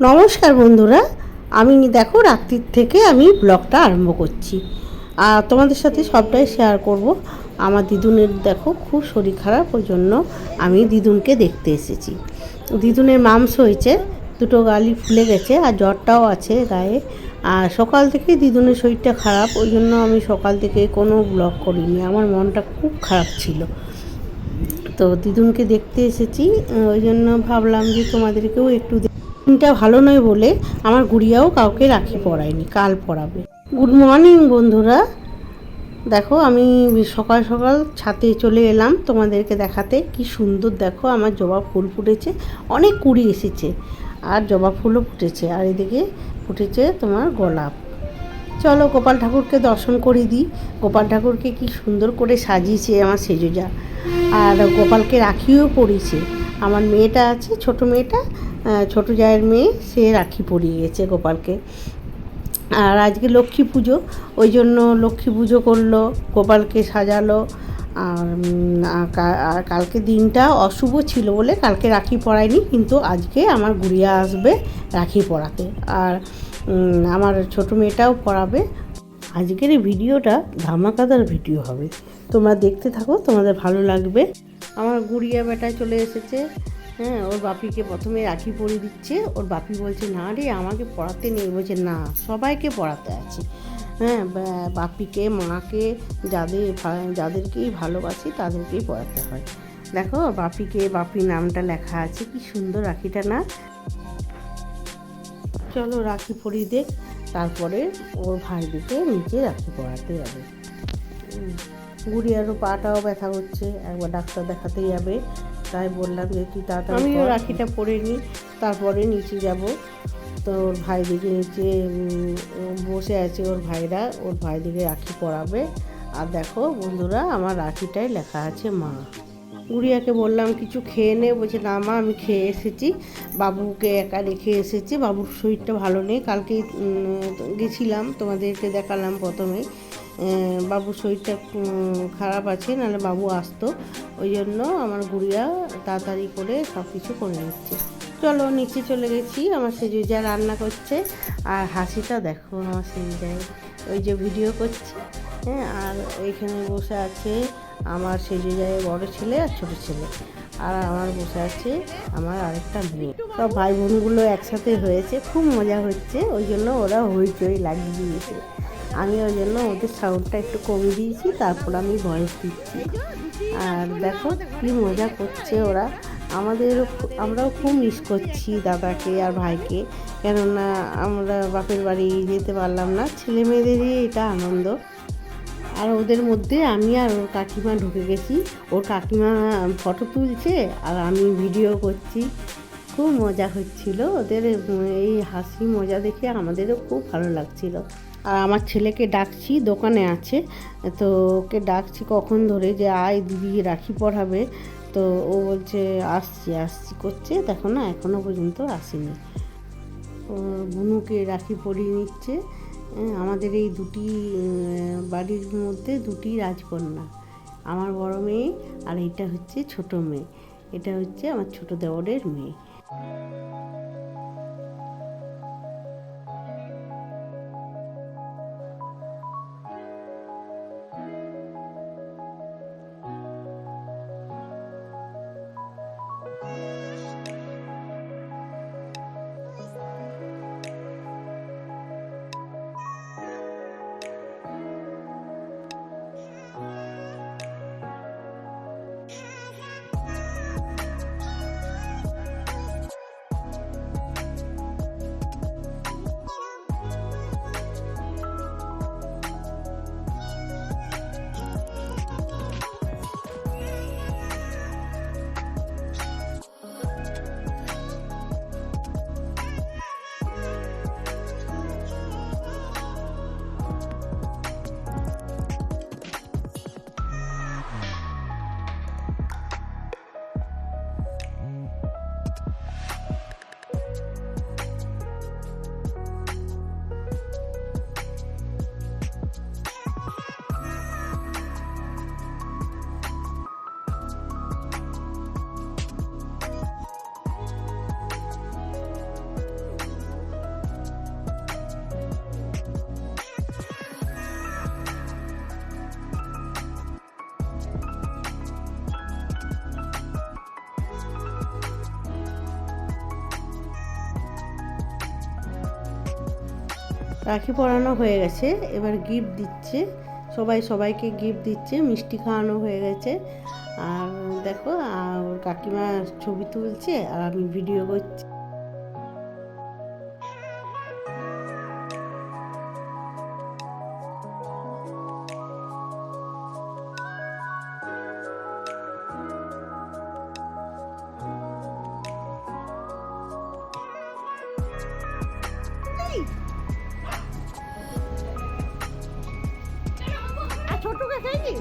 নমস্কার বন্ধুরা, আমি দেখো রাত্রির থেকে আমি ব্লগটা আরম্ভ করছি আর তোমাদের সাথে সবটাই শেয়ার করব। আমার দিদুনের দেখো খুব শরীর খারাপ, ওই জন্য আমি দিদুনকে দেখতে এসেছি। দিদুনের মামস হয়েছে, দুটো গালি ফুলে গেছে আর জ্বরটাও আছে গায়ে। আর সকাল থেকে দিদুনের শরীরটা খারাপ, ওই জন্য আমি সকাল থেকে কোনো ব্লগ করিনি, আমার মনটা খুব খারাপ ছিল। তো দিদুনকে দেখতে এসেছি, ওই জন্য ভাবলাম যে তোমাদেরকেও একটু। দিনটা ভালো নয় বলে আমার গুড়িয়াও কাউকে রাখি পরায়নি, কাল পরাবে। গুড মর্নিং বন্ধুরা, দেখো আমি সকাল সকাল ছাদে চলে এলাম তোমাদেরকে দেখাতে। কি সুন্দর দেখো আমার জবা ফুল ফুটেছে, অনেক কুড়ি এসেছে আর জবা ফুলও ফুটেছে, আর এদিকে ফুটেছে তোমার গোলাপ। চলো গোপাল ঠাকুরকে দর্শন করে দিই। গোপাল ঠাকুরকে কি সুন্দর করে সাজিয়েছে আমার সেজোজা, আর গোপালকে রাখিও পরিয়েছে। আমার মেয়েটা আছে, ছোট মেয়েটা, ছোটো জায়ের মেয়ে, সে রাখি পরিয়ে গেছে গোপালকে। আর আজকে লক্ষ্মী পুজো, ওই জন্য লক্ষ্মী পুজো করলো, গোপালকে সাজালো। আর কালকে দিনটা অশুভ ছিল বলে কালকে রাখি পরায়নি, কিন্তু আজকে আমার গুড়িয়া আসবে রাখি পরাতে, আর আমার ছোটো মেয়েটাও পরাবে। আজকের এই ভিডিওটা ধামাকাদার ভিডিও হবে, তোমরা দেখতে থাকো, তোমাদের ভালো লাগবে। আমার গুড়িয়া বেটায় চলে এসেছে। হ্যাঁ, ওর বাপিকে প্রথমে রাখি পরিয়ে দিচ্ছে। ওর বাপি বলছে না রে, আমাকে পড়াতে নেই। বলছে না, সবাইকে পড়াতে আছে। হ্যাঁ, বাপিকে, মাকে, যাদেরকেই ভালোবাসি তাদেরকেই পড়াতে হয়। দেখো বাপিকে, বাপি নামটা লেখা আছে, কি সুন্দর রাখিটা না। চলো রাখি পরিয়ে দেখ, তারপরে ওর ভাইদিকে নিচে রাখি পরাতে যাবে। গুড়িয়ারও পাটাও ব্যথা করছে, একবার ডাক্তার দেখাতে যাবে, তাই বললাম যে তুই তাড়াতাড়ি। আমিও রাখিটা পরে নিই, তারপরে নিচে যাব। তো ওর ভাইদিকে নিচে বসে আছে, ওর ভাইরা, ওর ভাইদিকে রাখি পরাবে। আর দেখো বন্ধুরা, আমার রাখিটাই লেখা আছে মা। গুড়িয়াকে বললাম কিছু খেয়ে নে, বলছে না মা আমি খেয়ে এসেছি, বাবুকে একা রেখে এসেছি, বাবুর শরীরটা ভালো নেই। কালকে গেছিলাম, তোমাদেরকে দেখালাম প্রথমেই, বাবুর শরীরটা খারাপ আছে, নাহলে বাবু আসতো। ওই জন্য আমার গুড়িয়া তাড়াতাড়ি করে সব কিছু করে নিচ্ছে। চলো নিচে চলে গেছি, আমার সেজুজা রান্না করছে। আর হাসিটা দেখো আমার সেজুজায়, ওই যে ভিডিও করছি। হ্যাঁ, আর এইখানে বসে আছে আমার সেজুজায় বড় ছেলে আর ছোটো ছেলে, আর আমার বসে আছে আমার আরেকটা মেয়ে। সব ভাই বোনগুলো একসাথে হয়েছে, খুব মজা হচ্ছে, ওই জন্য ওরা হইচই লাগিয়ে দিয়েছে। আমি ওই জন্য ওদের সাউন্ডটা একটু কমিয়ে দিয়েছি, তারপর আমি ভয়েস দিচ্ছি। আর দেখো কী মজা করছে ওরা। আমরাও খুব মিস করছি দাদাকে আর ভাইকে, কেননা আমরা বাপের বাড়ি যেতে পারলাম না, ছেলে মেয়েদেরই এটা আনন্দ। আর ওদের মধ্যে আমি আর ওর কাকিমা ঢুকে গেছি, ওর কাকিমা ফটো তুলছে আর আমি ভিডিও করছি। খুব মজা হচ্ছিল ওদের এই হাসি মজা দেখে, আমাদেরও খুব ভালো লাগছিল। আর আমার ছেলেকে ডাকছি, দোকানে আছে, তো ওকে ডাকছি কখন ধরে যে আয় দিদি রাখি পরাবে। তো ও বলছে আসছি আসছি করছে, দেখো না এখনও পর্যন্ত আসেনি। বুনুকে রাখি পরিয়ে নিচ্ছে। আমাদের এই দুটি বাড়ির মধ্যে দুটি রাজকন্যা, আমার বড় মেয়ে আর এটা হচ্ছে ছোট মেয়ে, এটা হচ্ছে আমার ছোট দেওরের মেয়ে। রাখি পরানো হয়ে গেছে, এবার গিফট দিচ্ছে, সবাই সবাইকে গিফট দিচ্ছে, মিষ্টি খাওয়ানো হয়ে গেছে। আর দেখো ওর কাকিমা ছবি তুলছে আর আমি ভিডিও করছি। ছোটকে খাইছিস?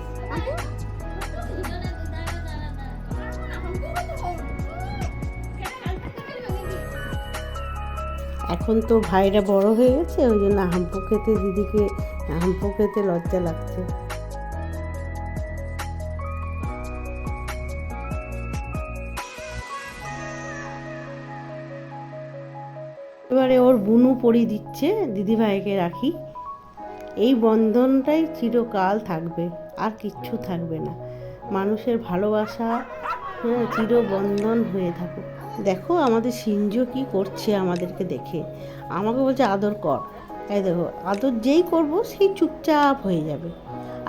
এখন তো ভাইরা বড় হয়ে গেছে, ওই জন্য হাম্পু খেতে দিদিকে হাম্পু খেতে লজ্জা লাগছে। এবারে ওর বুনু পরিয়ে দিচ্ছে দিদিভাইকে রাখি। এই বন্ধনটাই চিরকাল থাকবে, আর কিচ্ছু থাকবে না। মানুষের ভালোবাসা চিরবন্ধন হয়ে থাকুক। দেখো আমাদের সিঞ্জু কি করছে আমাদেরকে দেখে, আমাকে বলছে আদর কর। এই দেখো আদর যেই করব সেই চুপচাপ হয়ে যাবে।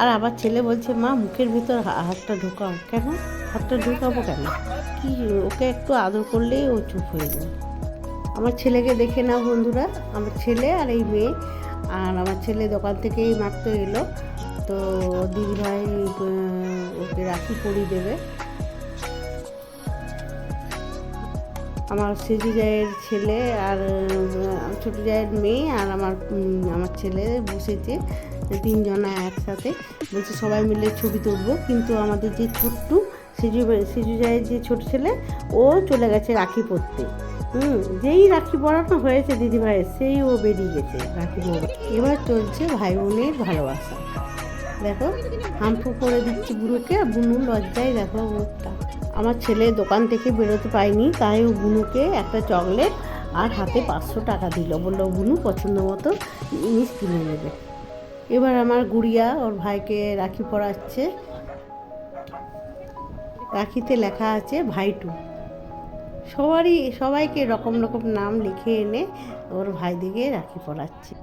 আর আবার ছেলে বলছে মা মুখের ভিতর হাতটা ঢোকাও। কেন হাতটা ঢোকাবো কেন? কি ওকে একটু আদর করলেই ও চুপ হয়ে যায়। আমার ছেলেকে দেখে নাও বন্ধুরা, আমার ছেলে আর এই মেয়ে। আর আমার ছেলে দোকান থেকেই মাত্র এলো, তো দিদিভাই ওকে রাখি পরিয়ে দেবে। আমার সেজু জায়ের ছেলে আর ছোটো জায়ের মেয়ে আর আমার ছেলে বসেছে, তিনজনা একসাথে বলছে সবাই মিলে ছবি তুলবো। কিন্তু আমাদের যে ছোট্টু সেজু জায়ের যে ছোট ছেলে, ও চলে গেছে রাখি পরতে। যেই রাখি পরানো হয়েছে দিদিভাইয়ের, সেই ও বেরিয়ে গেছে রাখি পরা। এবার চলছে ভাই বোনের ভালোবাসা। দেখো হাম্পু করে দিচ্ছি বুনুকে, আর বুনু লজ্জায় দেখো মুখটা। আমার ছেলে দোকান থেকে বেরোতে পায়নি, তাই ও বুনুকে একটা চকলেট আর হাতে 500 টাকা দিল, বললো বুনু পছন্দ মতো জিনিস কিনে নেবে। এবার আমার গুড়িয়া ওর ভাইকে রাখি পরাচ্ছে। রাখিতে লেখা আছে ভাইটু। সবাইকে রকম রকম নাম লিখে এনে ওর ভাই দিকে রাখি পরাচ্ছে।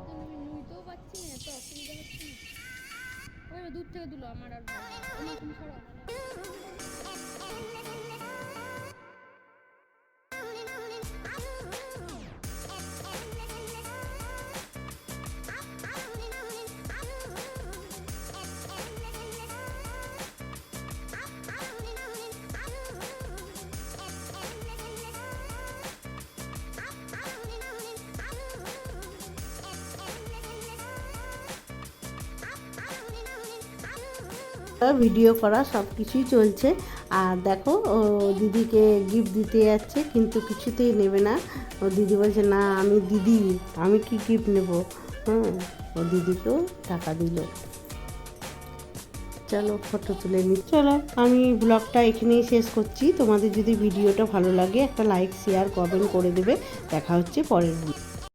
ভিডিও করা সব কিছুই চলছে। আর দেখো ও দিদিকে গিফট দিতে যাচ্ছে, কিন্তু কিছুতেই নেবে না। ও দিদি বলছে না আমি দিদি, আমি কি গিফট নেব। ও দিদিকেও টাকা দিল। চলো ফটো তুলে নিই। চলো আমি ব্লগটা এখানেই শেষ করছি। তোমাদের যদি ভিডিওটা ভালো লাগে একটা লাইক শেয়ার কমেন্ট করে দেবে। দেখা হচ্ছে পরের